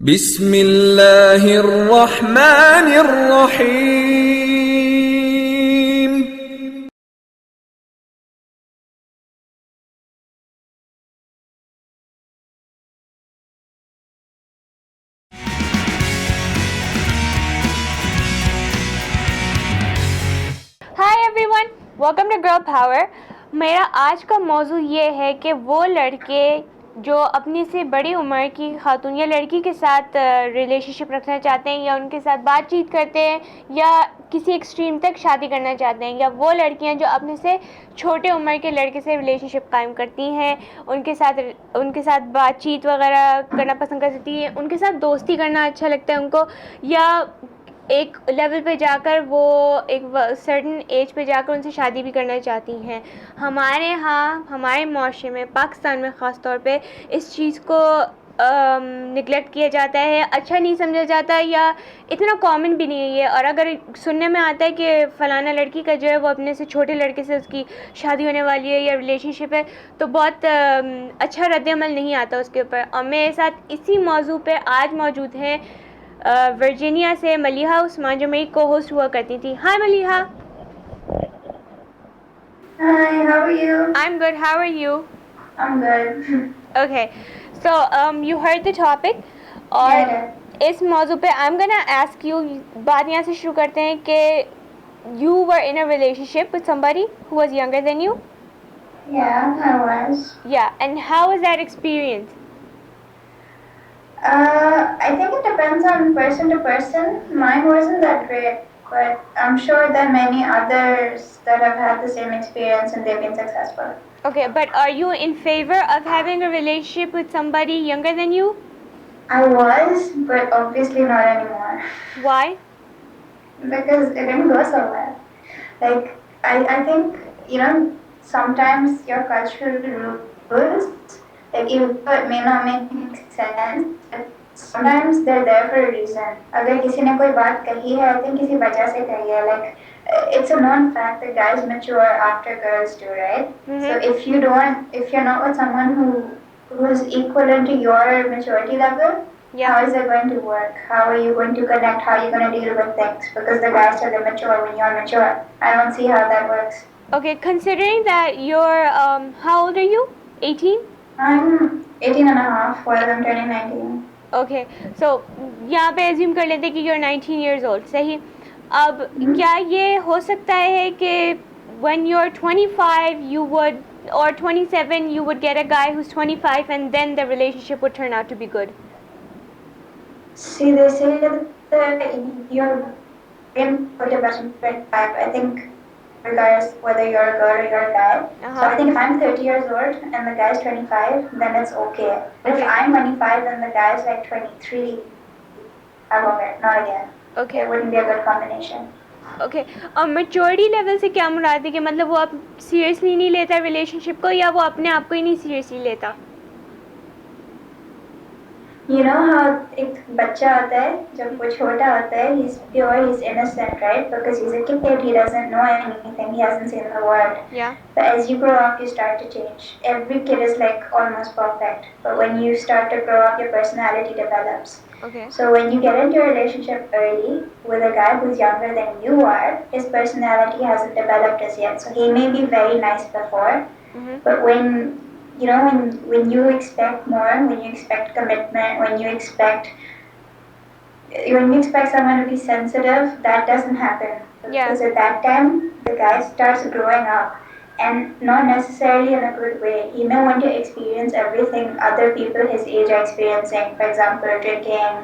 بسم اللہ الرحمن الرحیم. Hi everyone, welcome to girl power. میرا آج کا موضوع یہ ہے کہ وہ لڑکے جو اپنی سے بڑی عمر کی خاتون یا لڑکی کے ساتھ ریلیشن شپ رکھنا چاہتے ہیں یا ان کے ساتھ بات چیت کرتے ہیں یا کسی ایکسٹریم تک شادی کرنا چاہتے ہیں، یا وہ لڑکیاں جو اپنے سے چھوٹے عمر کے لڑکے سے ریلیشن شپ قائم کرتی ہیں، ان کے ساتھ بات چیت وغیرہ کرنا پسند کر سکتی ہیں، ان کے ساتھ دوستی کرنا اچھا لگتا ہے ان کو، یا ایک لیول پہ جا کر وہ ایک سرٹن ایج پہ جا کر ان سے شادی بھی کرنا چاہتی ہیں. ہمارے ہاں، ہمارے معاشرے میں، پاکستان میں خاص طور پہ اس چیز کو نگلیکٹ کیا جاتا ہے، اچھا نہیں سمجھا جاتا یا اتنا کامن بھی نہیں ہے یہ. اور اگر سننے میں آتا ہے کہ فلانا لڑکی کا جو ہے وہ اپنے سے چھوٹے لڑکے سے اس کی شادی ہونے والی ہے یا ریلیشن شپ ہے، تو بہت اچھا رد عمل نہیں آتا اس کے اوپر. اور میرے ساتھ اسی موضوع پہ آج موجود ہیں ورجینیا سے ملیحہ عثمان، جو میری کو ہوسٹ ہوا کرتی تھی. Hi Maliha. Hi, how are you? I'm good. How are you? I'm good. Okay. So, you heard the topic. اور Yeah, I did. اس موضوع پہ I'm gonna ask you، بات یہاں سے شروع کرتے ہیں کہ you were in a relationship with somebody who was younger than you. Yeah, I was. Yeah. And how was that experience? I think it depends on person to person. Mine wasn't that great, but I'm sure there are many others that have had the same experience and they've been successful. Okay, but are you in favor of having a relationship with somebody younger than you? I was, but obviously not anymore. Why? Because it didn't go so well. Like, I think, sometimes your cultural rules, like, even though it may not make sense, but sometimes they're there for a reason. اگر کسی نے کوئی بات کہی ہے, I think کسی وجہ سے کہی ہے. Like, it's a known fact that guys mature after girls do, right? Mm-hmm. So if you're not with someone who's equivalent to your maturity level, Yeah. how is it going to work? How are you going to connect? How are you going to deal with things? Because the guys are mature when you're mature. I don't see how that works. Okay, considering that you're, how old are you? 18? I'm 18 and a half while I'm turning 19. Okay, so یہاں پہ assume کر لیتے کہ you're 19 years old. صحیح. اب کیا یہ ہو سکتا ہے کہ when you're 25 you would, or 27 you would get a guy who's 25 and then the relationship would turn out to be good? See, they say that you're in for the person 25. I think regardless whether you're a girl or you're a guy. So I think if I'm 30 years old and the guy's 25, then it's okay. But if I'm 25 and the guy's like 23, I won't get, not again. Okay. It wouldn't be a good combination. Okay. اور maturity level سے کیا مراد ہے کہ مطلب وہ اب seriously نہیں لیتا ریلیشن شپ کو، یا وہ اپنے آپ کو ہی نہیں سیریسلی لیتا؟ You know how ایک بچہ ہوتا ہے جب وہ چھوٹا ہوتا ہے, he's pure, he's innocent, right? Because he's a kid, he doesn't know anything, he hasn't seen the world. Yeah. But as you grow up, you start to change. Every kid is like almost perfect, but when you start to grow up, your personality develops. Okay. So when you get into a relationship early with a guy who's younger than you are, his personality hasn't developed as yet. So he may be very nice before, but when you expect more, when you expect commitment, when you expect someone to be sensitive, that doesn't happen. Yeah. Because at that time, the guy starts growing up, and not necessarily in a good way. He may want to experience everything other people his age are experiencing. For example, drinking,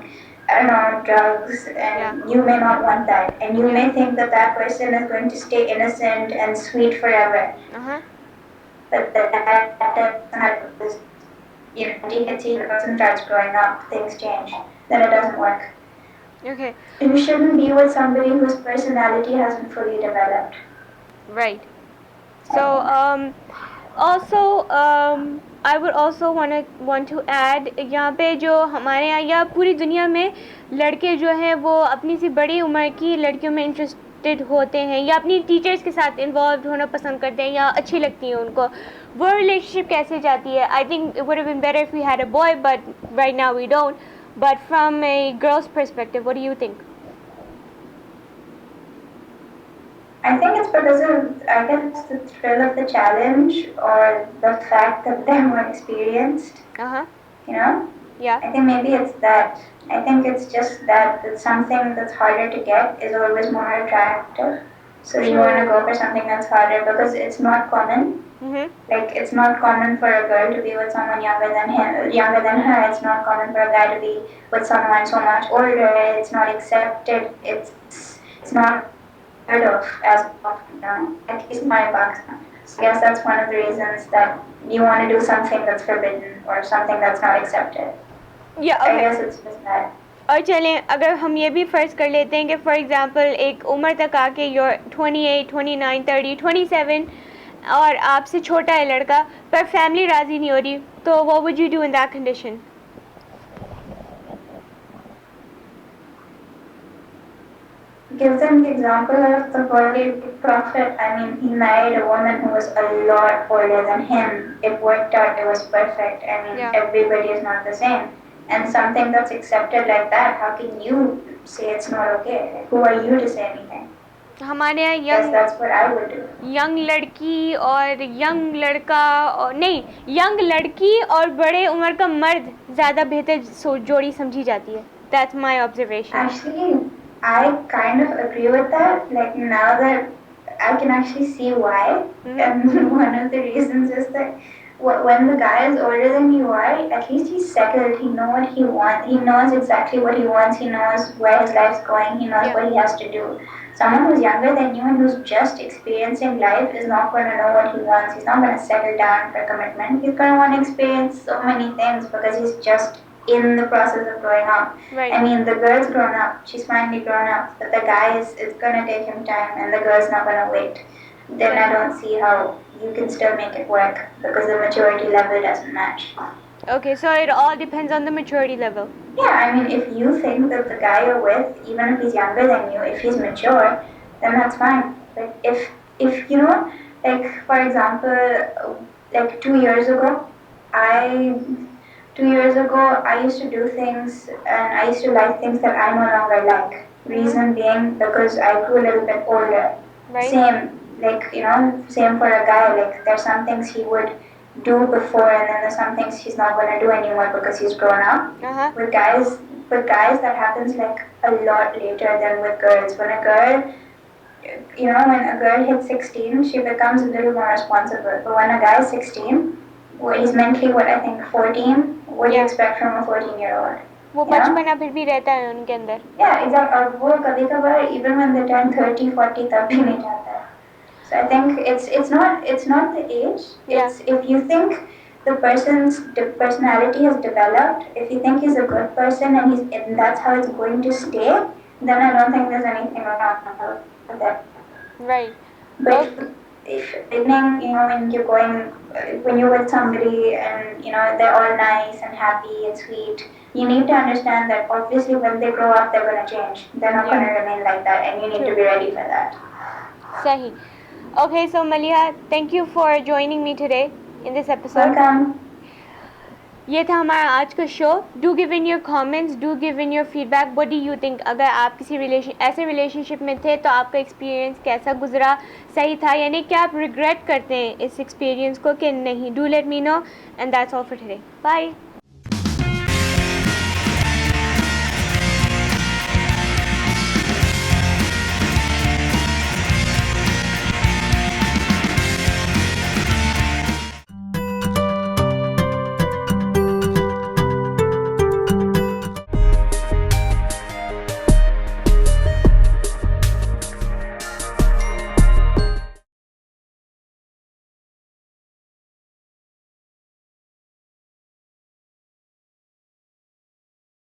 I don't know, drugs, and you may not want that. And you may think that person is going to stay innocent and sweet forever. But that doesn't happen, because the person starts growing up, things change. Then it doesn't work. Okay. You shouldn't be with somebody whose personality hasn't fully developed. Right. So, also, I would also want to add, یہاں پہ جو ہمارے یہاں یا پوری دنیا میں لڑکے جو ہیں وہ اپنی سی بڑی عمر کی لڑکیوں میں انٹرسٹڈ ہوتے ہیں یا اپنی ٹیچرس کے ساتھ انوالوڈ ہونا پسند کرتے ہیں یا اچھی لگتی ہیں ان کو. وہ ریلیشن شپ کیسے جاتی ہے؟ I think it would have been better if we had a boy, but right now we don't. But from a girl's perspective, what do you think? I think it's because of, I guess, the thrill of the challenge or the fact that they're more experienced, Uh-huh. you know? Yeah. I think maybe it's that. I think it's just that something that's harder to get is always more attractive. So you want to go for something that's harder because it's not common. Mm-hmm. Like, it's not common for a girl to be with someone younger than her. It's not common for a guy to be with someone so much older. It's not accepted. It's not heard of as often, at least in my Pakistan. So I guess that's one of the reasons that you want to do something that's forbidden or something that's not accepted. Yeah, I okay. guess it's just that. اور چلیں اگر ہم یہ بھی فرض کر لیتے ہیں کہ فار ایگزامپل ایک عمر تک آ کے یور 28, 29, 30, 27 اور آپ سے چھوٹا ہے لڑکا پر فیملی راضی نہیں ہو رہی تو what would you do in that condition? Gives them the example of the holy prophet. I mean, he married a woman who was a lot older than him. It worked out, it was perfect. I mean, Yeah. everybody is not the same. And something that's accepted like that, how can you say it's not okay? Like, who are you to say anything? ہمارے یہاں Yes, that's what I would do. Young لڑکی اور young لڑکا اور نہیں young لڑکی اور بڑے عمر کا مرد زیادہ بہتر جوڑی سمجھی جاتی ہے. That's my observation. Actually, I kind of agree with that. Like, now that I can actually see why. And one of the reasons is that when the guy is older than you are, at least he's settled. He knows what he wants. He knows exactly what he wants. He knows where his life's going. He knows what he has to do. Someone who's younger than you and who's just experiencing life is not going to know what he wants. He's not going to settle down for commitment. He's going to want to experience so many things because he's just in the process of growing up. Right. I mean, the girl's grown up. She's finally grown up. But the guy is going to take him time and the girl's not going to wait. Then I don't see how you can still make it work because the maturity level doesn't match. Okay, so it all depends on the maturity level. Yeah, I mean, if you think that the guy you're with, even if he's younger than you, if he's mature, then that's fine. But if you know, like, for example, like 2 years ago, I used to do things and I used to like things that I no longer like. Reason being because I grew a little bit older. Right. Same for a guy. Like, there's some things he would do before and then there's some things he's not going to do anymore because he's grown up. Uh-huh. With guys that happens like a lot later than with girls. When a girl hits 16, she becomes a little more responsible. But when a guy is 16, he's mentally 14, what do you expect from a 14-year-old? وہ بچپنا پھر بھی رہتا ہے ان کے اندر. Yeah, exactly. اور وہ کبھی کبھار even when they turn 30, 40 تب بھی نہیں جاتا ہے. So I think it's not the age. It's if you think the person's personality has developed, if you think he's a good person and that's how it's going to stay, then I don't think there's anything wrong with that. Right. But if when you're with somebody and they're all nice and happy and sweet, you need to understand that obviously when they grow up they're going to change. They're not going to remain like that, and you need to be ready for that. Sahi. Okay, so Maliha, thank you for joining me today in this episode. Welcome. یہ تھا ہمارا آج کا show. Do give in your comments, do give in your feedback. What do you think, اگر آپ کسی ایسے relation شپ میں تھے تو آپ کا ایکسپیرینس کیسا گزرا, صحیح تھا, یعنی کہ آپ ریگریٹ کرتے ہیں اس ایکسپیرینس کو کہ نہیں. Do let me know, and that's all for today. Bye.